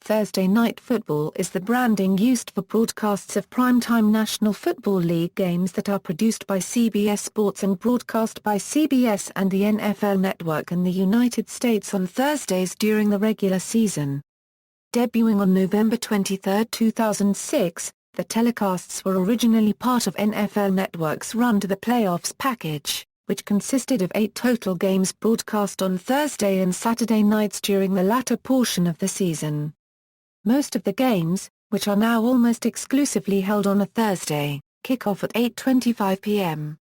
Thursday Night Football is the branding used for broadcasts of primetime National Football League games that are produced by CBS Sports and broadcast by CBS and the NFL Network in the United States on Thursdays during the regular season. Debuting on November 23, 2006, the telecasts were originally part of NFL Network's Run to the Playoffs package, which consisted of 8 total games broadcast on Thursday and Saturday nights during the latter portion of the season. Most of the games, which are now almost exclusively held on a Thursday, kick off at 8:25 p.m.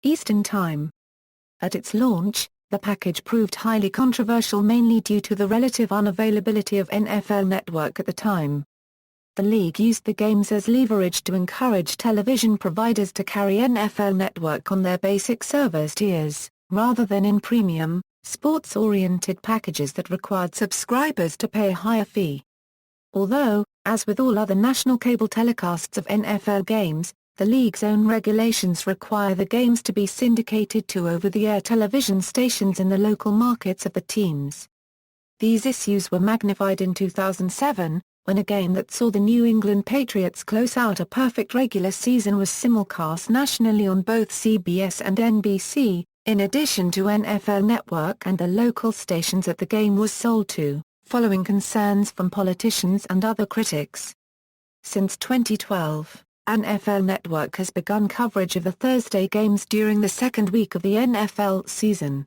Eastern Time. At its launch, the package proved highly controversial mainly due to the relative unavailability of NFL Network at the time. The league used the games as leverage to encourage television providers to carry NFL Network on their basic service tiers, rather than in premium, sports-oriented packages that required subscribers to pay a higher fee. Although, as with all other national cable telecasts of NFL games, the league's own regulations require the games to be syndicated to over-the-air television stations in the local markets of the teams. These issues were magnified in 2007, when a game that saw the New England Patriots close out a perfect regular season was simulcast nationally on both CBS and NBC, in addition to NFL Network and the local stations that the game was sold to, following concerns from politicians and other critics. Since 2012, NFL Network has begun coverage of the Thursday games during the second week of the NFL season.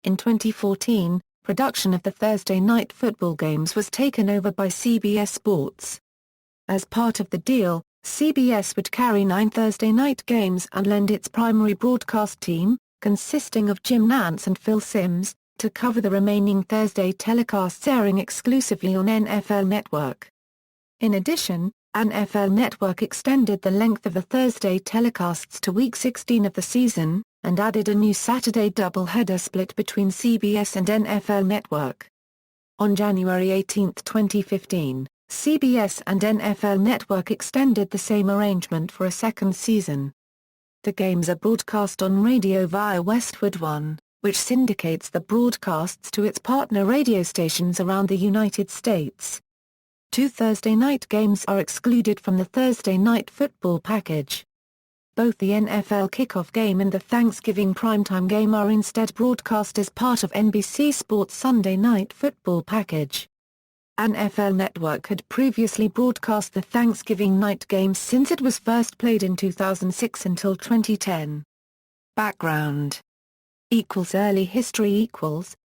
In 2014, production of the Thursday Night Football games was taken over by CBS Sports. As part of the deal, CBS would carry 9 Thursday night games and lend its primary broadcast team, consisting of Jim Nantz and Phil Simms, to cover the remaining Thursday telecasts airing exclusively on NFL Network. In addition, NFL Network extended the length of the Thursday telecasts to Week 16 of the season, and added a new Saturday doubleheader split between CBS and NFL Network. On January 18, 2015, CBS and NFL Network extended the same arrangement for a second season. The games are broadcast on radio via Westwood One, which syndicates the broadcasts to its partner radio stations around the United States. 2 Thursday night games are excluded from the Thursday Night Football package. Both the NFL kickoff game and the Thanksgiving primetime game are instead broadcast as part of NBC Sports' Sunday Night Football package. NFL Network had previously broadcast the Thanksgiving night game since it was first played in 2006 until 2010. Background. Early history.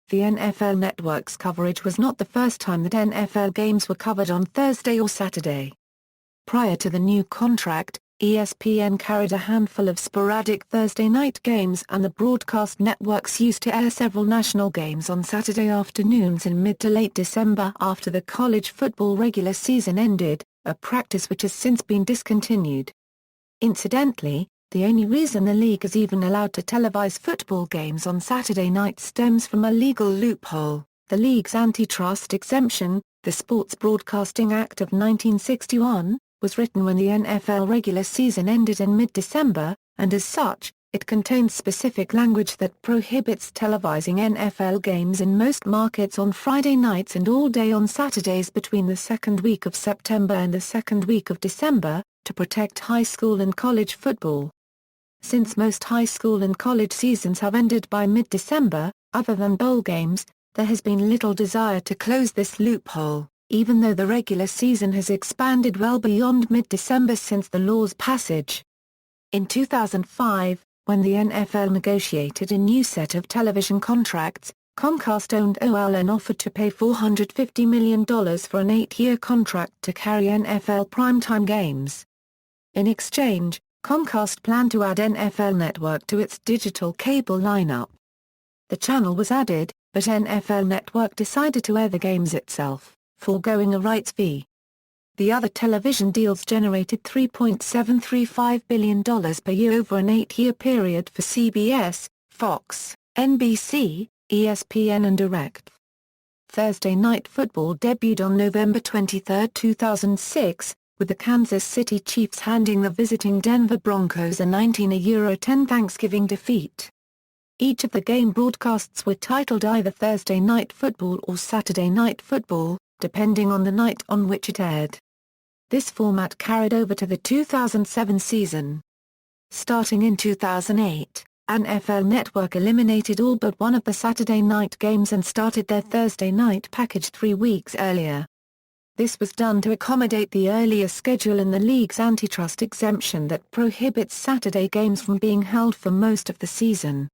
The NFL Network's coverage was not the first time that NFL games were covered on Thursday or Saturday. Prior to the new contract, ESPN carried a handful of sporadic Thursday night games and the broadcast networks used to air several national games on Saturday afternoons in mid to late December after the college football regular season ended, a practice which has since been discontinued. Incidentally, the only reason the league is even allowed to televise football games on Saturday night stems from a legal loophole, the league's antitrust exemption. The Sports Broadcasting Act of 1961, was written when the NFL regular season ended in mid-December, and as such, it contains specific language that prohibits televising NFL games in most markets on Friday nights and all day on Saturdays between the second week of September and the second week of December, to protect high school and college football. Since most high school and college seasons have ended by mid-December, other than bowl games, there has been little desire to close this loophole, even though the regular season has expanded well beyond mid-December since the law's passage. In 2005, when the NFL negotiated a new set of television contracts, Comcast owned OL and offered to pay $450 million for an 8-year contract to carry NFL primetime games. In exchange, Comcast planned to add NFL Network to its digital cable lineup. The channel was added, but NFL Network decided to air the games itself, foregoing a rights fee. The other television deals generated $3.735 billion per year over an 8-year period for CBS, Fox, NBC, ESPN and Direct. Thursday Night Football debuted on November 23, 2006, with the Kansas City Chiefs handing the visiting Denver Broncos a 19-10 Thanksgiving defeat. Each of the game broadcasts were titled either Thursday Night Football or Saturday Night Football, depending on the night on which it aired. This format carried over to the 2007 season. Starting in 2008, NFL Network eliminated all but one of the Saturday night games and started their Thursday night package 3 weeks earlier. This was done to accommodate the earlier schedule and the league's antitrust exemption that prohibits Saturday games from being held for most of the season.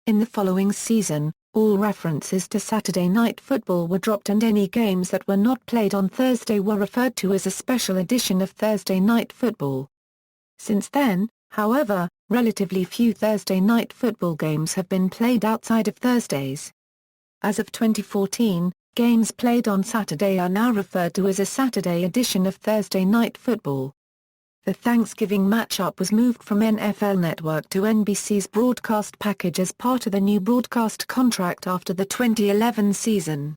In the following season, all references to Saturday Night Football were dropped and any games that were not played on Thursday were referred to as a special edition of Thursday Night Football. Since then, however, relatively few Thursday Night Football games have been played outside of Thursdays. As of 2014, games played on Saturday are now referred to as a Saturday edition of Thursday Night Football. The Thanksgiving matchup was moved from NFL Network to NBC's broadcast package as part of the new broadcast contract after the 2011 season.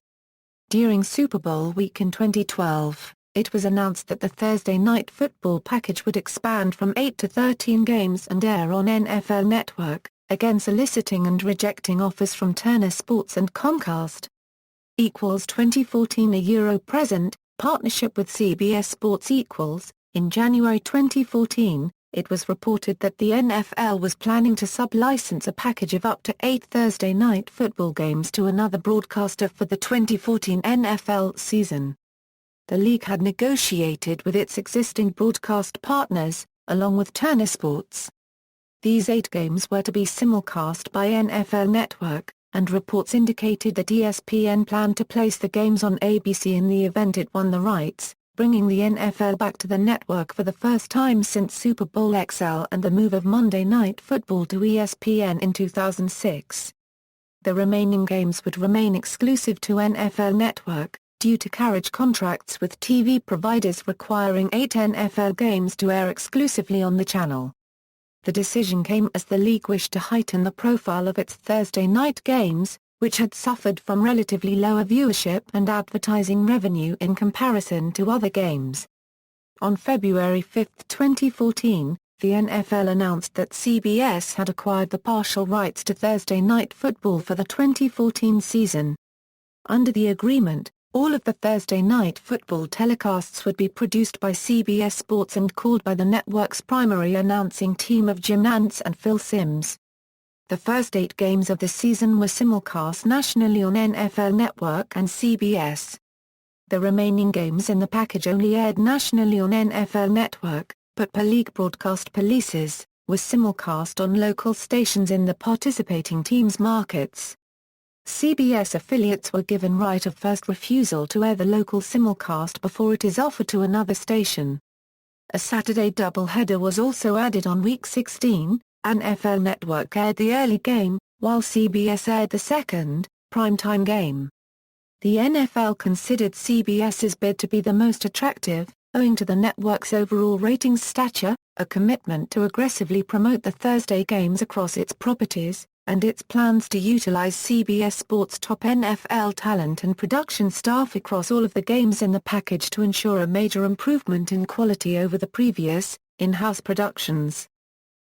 During Super Bowl week in 2012, it was announced that the Thursday Night Football package would expand from 8 to 13 games and air on NFL Network, again soliciting and rejecting offers from Turner Sports and Comcast. 2014 Present, partnership with CBS Sports In January 2014, it was reported that the NFL was planning to sub-license a package of up to 8 Thursday night football games to another broadcaster for the 2014 NFL season. The league had negotiated with its existing broadcast partners, along with Turner Sports. These 8 games were to be simulcast by NFL Network, and reports indicated that ESPN planned to place the games on ABC in the event it won the rights, bringing the NFL back to the network for the first time since Super Bowl XL and the move of Monday Night Football to ESPN in 2006. The remaining games would remain exclusive to NFL Network, due to carriage contracts with TV providers requiring 8 NFL games to air exclusively on the channel. The decision came as the league wished to heighten the profile of its Thursday night games, which had suffered from relatively lower viewership and advertising revenue in comparison to other games. On February 5, 2014, the NFL announced that CBS had acquired the partial rights to Thursday Night Football for the 2014 season. Under the agreement, all of the Thursday Night Football telecasts would be produced by CBS Sports and called by the network's primary announcing team of Jim Nantz and Phil Simms. The first 8 games of the season were simulcast nationally on NFL Network and CBS. The remaining games in the package only aired nationally on NFL Network, but per league broadcast policies, was simulcast on local stations in the participating teams' markets. CBS affiliates were given right of first refusal to air the local simulcast before it is offered to another station. A Saturday doubleheader was also added on Week 16. NFL Network aired the early game, while CBS aired the second, primetime game. The NFL considered CBS's bid to be the most attractive, owing to the network's overall ratings stature, a commitment to aggressively promote the Thursday games across its properties, and its plans to utilize CBS Sports' top NFL talent and production staff across all of the games in the package to ensure a major improvement in quality over the previous, in-house productions.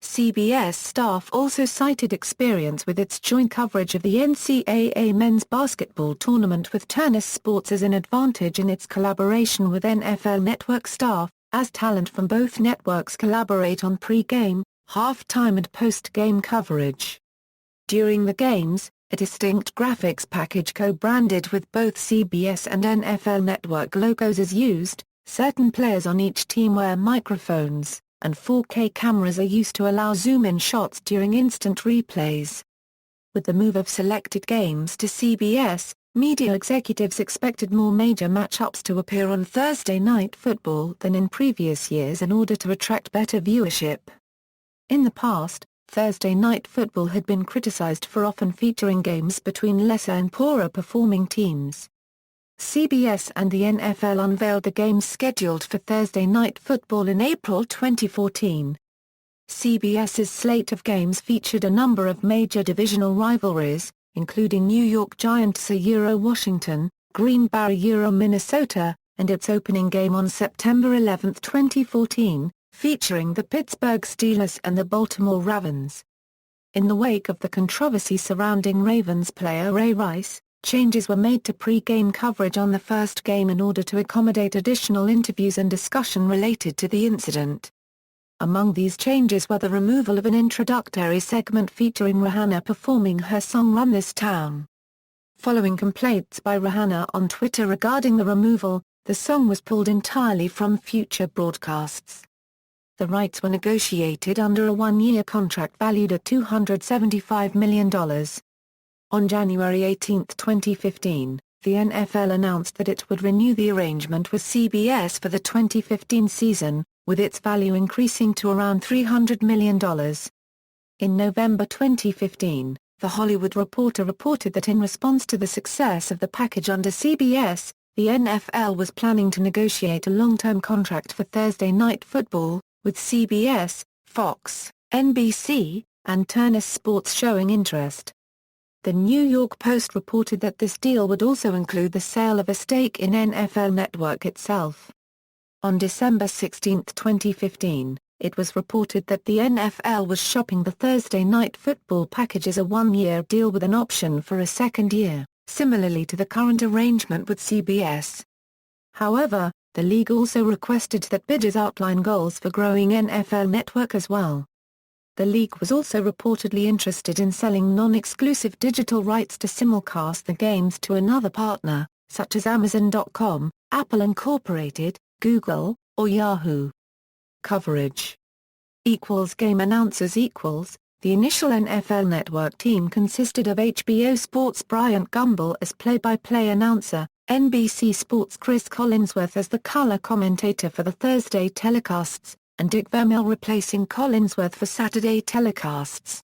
CBS staff also cited experience with its joint coverage of the NCAA men's basketball tournament with Turner Sports as an advantage in its collaboration with NFL Network staff, as talent from both networks collaborate on pre-game, half-time and post-game coverage. During the games, a distinct graphics package co-branded with both CBS and NFL Network logos is used, certain players on each team wear microphones, and 4K cameras are used to allow zoom-in shots during instant replays. With the move of selected games to CBS, media executives expected more major matchups to appear on Thursday Night Football than in previous years in order to attract better viewership. In the past, Thursday Night Football had been criticized for often featuring games between lesser and poorer performing teams. CBS and the NFL unveiled the games scheduled for Thursday Night Football in April 2014. CBS's slate of games featured a number of major divisional rivalries, including New York Giants Washington, Green Bay Minnesota, and its opening game on September 11, 2014, featuring the Pittsburgh Steelers and the Baltimore Ravens. In the wake of the controversy surrounding Ravens player Ray Rice, Changes were made to pre-game coverage on the first game in order to accommodate additional interviews and discussion related to the incident. Among these changes were the removal of an introductory segment featuring Rihanna performing her song Run This Town. Following complaints by Rihanna on Twitter regarding the removal, the song was pulled entirely from future broadcasts. The rights were negotiated under a one-year contract valued at $275 million. On January 18, 2015, the NFL announced that it would renew the arrangement with CBS for the 2015 season, with its value increasing to around $300 million. In November 2015, The Hollywood Reporter reported that in response to the success of the package under CBS, the NFL was planning to negotiate a long-term contract for Thursday Night Football, with CBS, Fox, NBC, and Turner Sports showing interest. The New York Post reported that this deal would also include the sale of a stake in NFL Network itself. On December 16, 2015, it was reported that the NFL was shopping the Thursday Night Football package as a one-year deal with an option for a second year, similarly to the current arrangement with CBS. However, the league also requested that bidders outline goals for growing NFL Network as well. The league was also reportedly interested in selling non-exclusive digital rights to simulcast the games to another partner, such as Amazon.com, Apple Incorporated, Google, or Yahoo. Coverage Game announcers The initial NFL Network team consisted of HBO Sports' Bryant Gumbel as play-by-play announcer, NBC Sports' Chris Collinsworth as the color commentator for the Thursday telecasts, and Dick Vermeil replacing Collinsworth for Saturday telecasts.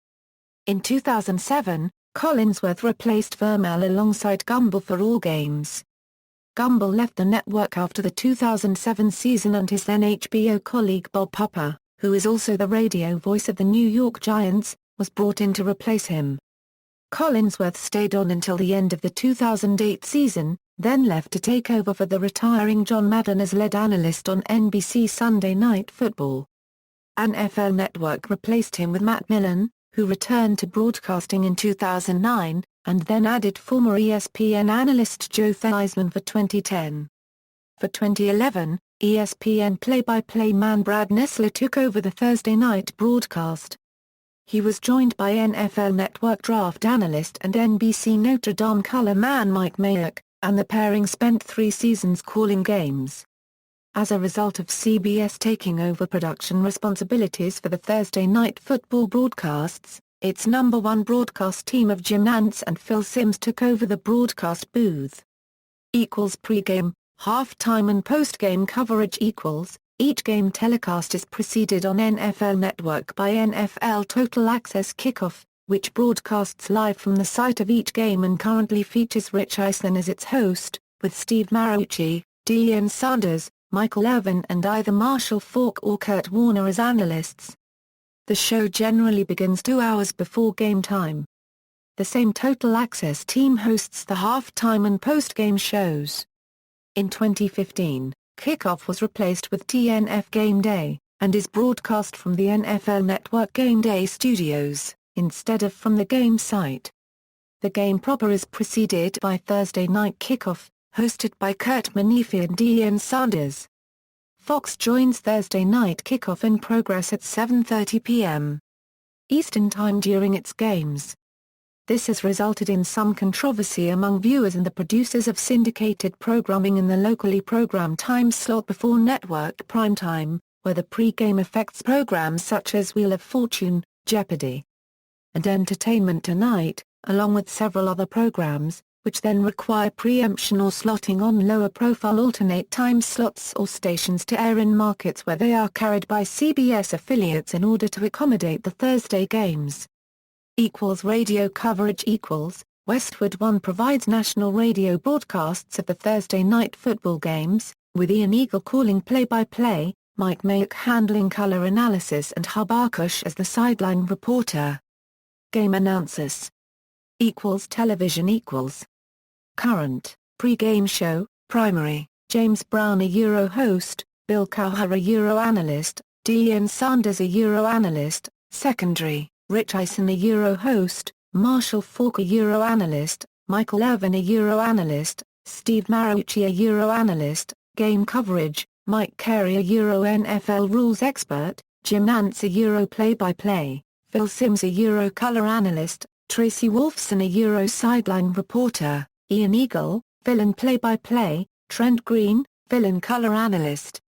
In 2007, Collinsworth replaced Vermeil alongside Gumbel for all games. Gumbel left the network after the 2007 season and his then HBO colleague Bob Pupper, who is also the radio voice of the New York Giants, was brought in to replace him. Collinsworth stayed on until the end of the 2008 season, then left to take over for the retiring John Madden as lead analyst on NBC Sunday Night Football. NFL Network replaced him with Matt Millen, who returned to broadcasting in 2009, and then added former ESPN analyst Joe Theismann for 2010. For 2011, ESPN play-by-play man Brad Nessler took over the Thursday night broadcast. He was joined by NFL Network draft analyst and NBC Notre Dame color man Mike Mayock, and the pairing spent 3 seasons calling games. As a result of CBS taking over production responsibilities for the Thursday Night Football broadcasts, its number 1 broadcast team of Jim Nantz and Phil Simms took over the broadcast booth. Pre-game, halftime and post-game coverage Each game telecast is preceded on NFL Network by NFL Total Access Kickoff, which broadcasts live from the site of each game and currently features Rich Eisen as its host, with Steve Marucci, Deion Sanders, Michael Irvin and either Marshall Faulk or Kurt Warner as analysts. The show generally begins 2 hours before game time. The same Total Access team hosts the halftime and post-game shows. In 2015, Kickoff was replaced with TNF Game Day, and is broadcast from the NFL Network Game Day studios, instead of from the game site. The game proper is preceded by Thursday Night Kickoff, hosted by Kurt Menefee and Deion Sanders. Fox joins Thursday Night Kickoff in progress at 7:30 p.m. Eastern Time during its games. This has resulted in some controversy among viewers and the producers of syndicated programming in the locally programmed time slot before network primetime, where the pre-game affects programs such as Wheel of Fortune, Jeopardy! And Entertainment Tonight, along with several other programs, which then require preemption or slotting on lower-profile alternate time slots or stations to air in markets where they are carried by CBS affiliates in order to accommodate the Thursday games. Radio coverage Westwood One provides national radio broadcasts of the Thursday night football games, with Ian Eagle calling play-by-play, Mike Mayock handling color analysis and Hub Arkush as the sideline reporter. Game announcers Television Current, pre-game show, primary, James Brown a Euro host, Bill Cowher a Euro analyst, Deion Sanders a Euro analyst, secondary, Rich Eisen a Euro host, Marshall Faulk a Euro analyst, Michael Irvin, a Euro analyst, Steve Marucci, a Euro analyst, game coverage, Mike Carey, a Euro NFL rules expert, Jim Nantz, a Euro play-by-play, Phil Simms, a Euro color analyst, Tracy Wolfson, a Euro sideline reporter, Ian Eagle, fill-in play-by-play, Trent Green, fill-in color analyst.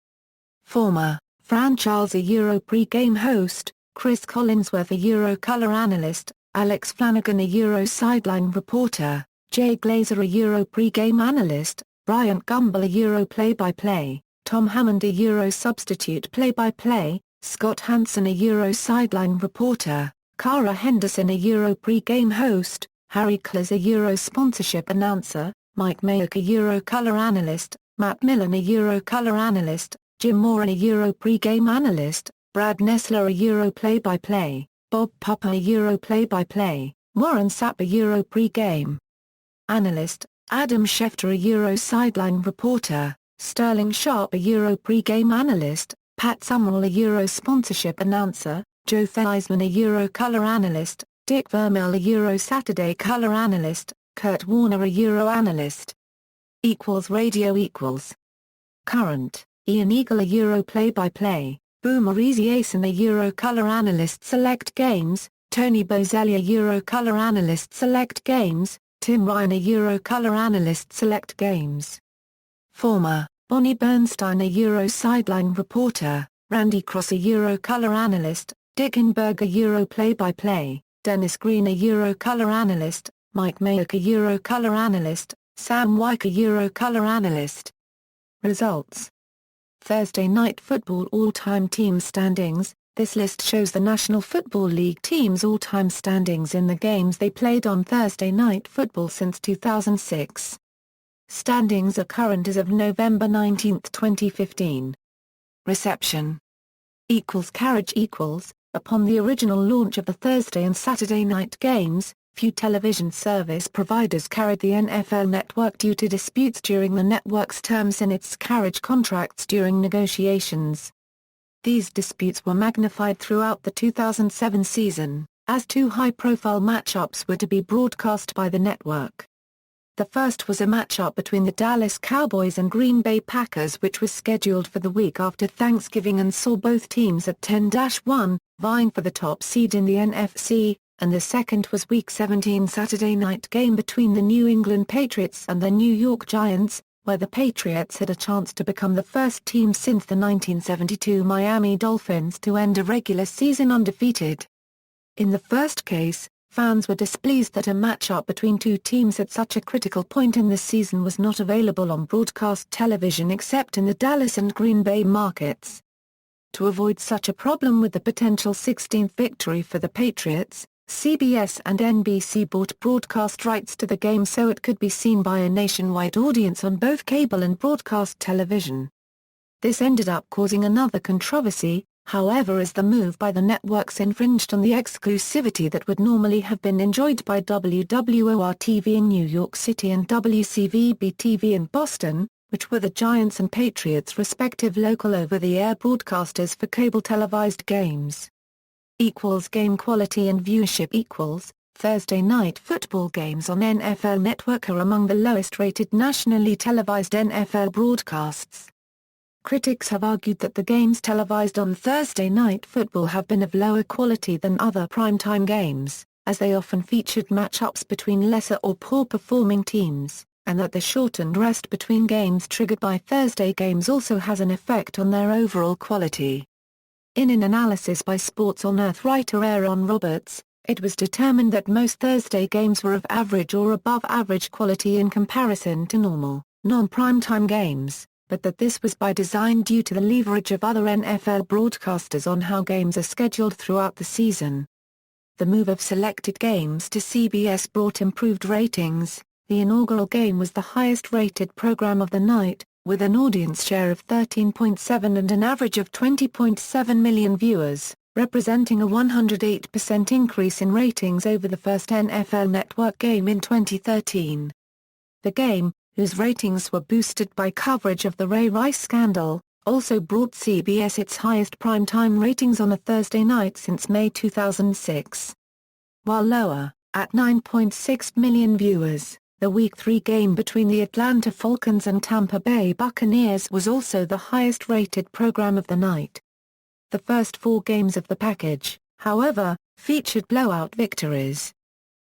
Former, Fran Charles, a Euro pre-game host, Chris Collinsworth, a Euro color analyst, Alex Flanagan, a Euro sideline reporter, Jay Glazer, a Euro pre-game analyst, Bryant Gumbel, a Euro play-by-play, Tom Hammond, a Euro substitute play-by-play, Scott Hansen, a Euro sideline reporter, Cara Henderson, a Euro pre-game host, Harry Claes, a Euro sponsorship announcer, Mike Mayock, a Euro color analyst, Matt Millen, a Euro color analyst, Jim Moran, a Euro pre-game analyst, Brad Nessler, a Euro play-by-play, Bob Papa, a Euro play-by-play, Warren Sapp, a Euro pre-game analyst, Adam Schefter, a Euro sideline reporter, Sterling Sharp, a Euro pre-game analyst, Pat Summerall, a Euro sponsorship announcer, Joe Theismann, a Euro color analyst, Dick Vermeil, a Euro Saturday color analyst, Kurt Warner, a Euro analyst. Radio equals. Current, Ian Eagle, a Euro play-by-play, Boomer Esiason, a Euro color analyst. Select games, Tony Bozelli, a Euro color analyst. Select games, Tim Ryan, a Euro color analyst. Select games. Former, Bonnie Bernstein, a Euro sideline reporter, Randy Cross, a Euro color analyst, Dick Inberg, a Euro play-by-play, Dennis Green, a Euro color analyst, Mike Mayock, a Euro color analyst, Sam Wyke, a Euro color analyst. Results. Thursday Night Football all-time team standings. This list shows the National Football League teams' all-time standings in the games they played on Thursday Night Football since 2006. Standings are current as of November 19, 2015. Reception. Carriage equals. Upon the original launch of the Thursday and Saturday night games, few television service providers carried the NFL network due to disputes during the network's terms in its carriage contracts during negotiations. These disputes were magnified throughout the 2007 season, as two high-profile matchups were to be broadcast by the network. The first was a matchup between the Dallas Cowboys and Green Bay Packers, which was scheduled for the week after Thanksgiving and saw both teams at 10-1, vying for the top seed in the NFC, and the second was Week 17 Saturday night game between the New England Patriots and the New York Giants, where the Patriots had a chance to become the first team since the 1972 Miami Dolphins to end a regular season undefeated. In the first case, fans were displeased that a matchup between two teams at such a critical point in the season was not available on broadcast television except in the Dallas and Green Bay markets. To avoid such a problem with the potential 16th victory for the Patriots, CBS and NBC bought broadcast rights to the game so it could be seen by a nationwide audience on both cable and broadcast television. This ended up causing another controversy, however, as the move by the networks infringed on the exclusivity that would normally have been enjoyed by WWOR-TV in New York City and WCVB-TV in Boston, which were the Giants and Patriots' respective local over-the-air broadcasters for cable televised games. Game quality and viewership. Thursday night football games on NFL Network are among the lowest-rated nationally televised NFL broadcasts. Critics have argued that the games televised on Thursday Night Football have been of lower quality than other primetime games, as they often featured matchups between lesser or poor-performing teams, and that the shortened rest between games triggered by Thursday games also has an effect on their overall quality. In an analysis by Sports on Earth writer Aaron Roberts, it was determined that most Thursday games were of average or above average quality in comparison to normal, non-primetime games, but that this was by design due to the leverage of other NFL broadcasters on how games are scheduled throughout the season. The move of selected games to CBS brought improved ratings. The inaugural game was the highest-rated program of the night, with an audience share of 13.7 and an average of 20.7 million viewers, representing a 108% increase in ratings over the first NFL Network game in 2013. The game, whose ratings were boosted by coverage of the Ray Rice scandal, also brought CBS its highest primetime ratings on a Thursday night since May 2006. While lower, at 9.6 million viewers, The Week 3 game between the Atlanta Falcons and Tampa Bay Buccaneers was also the highest-rated program of the night. The first 4 games of the package, however, featured blowout victories.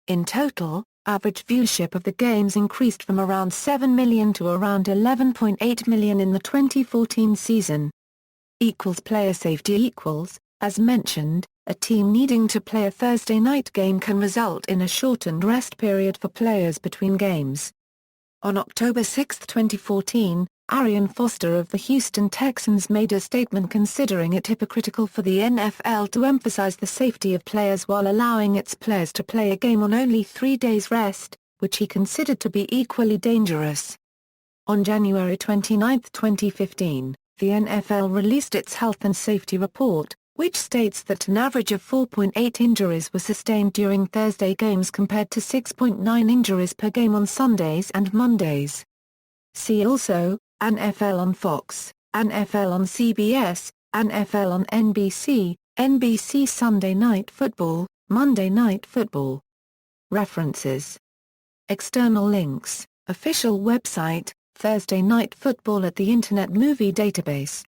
In total, average viewership of the games increased from around 7 million to around 11.8 million in the 2014 season. Player safety. As mentioned, a team needing to play a Thursday night game can result in a shortened rest period for players between games. On October 6, 2014, Arian Foster of the Houston Texans made a statement considering it hypocritical for the NFL to emphasize the safety of players while allowing its players to play a game on only 3 days rest, which he considered to be equally dangerous. On January 29, 2015, the NFL released its health and safety report, which states that an average of 4.8 injuries were sustained during Thursday games compared to 6.9 injuries per game on Sundays and Mondays. See also, NFL on Fox, NFL on CBS, NFL on NBC, NBC Sunday Night Football, Monday Night Football. References. External links, official website, Thursday Night Football at the Internet Movie Database.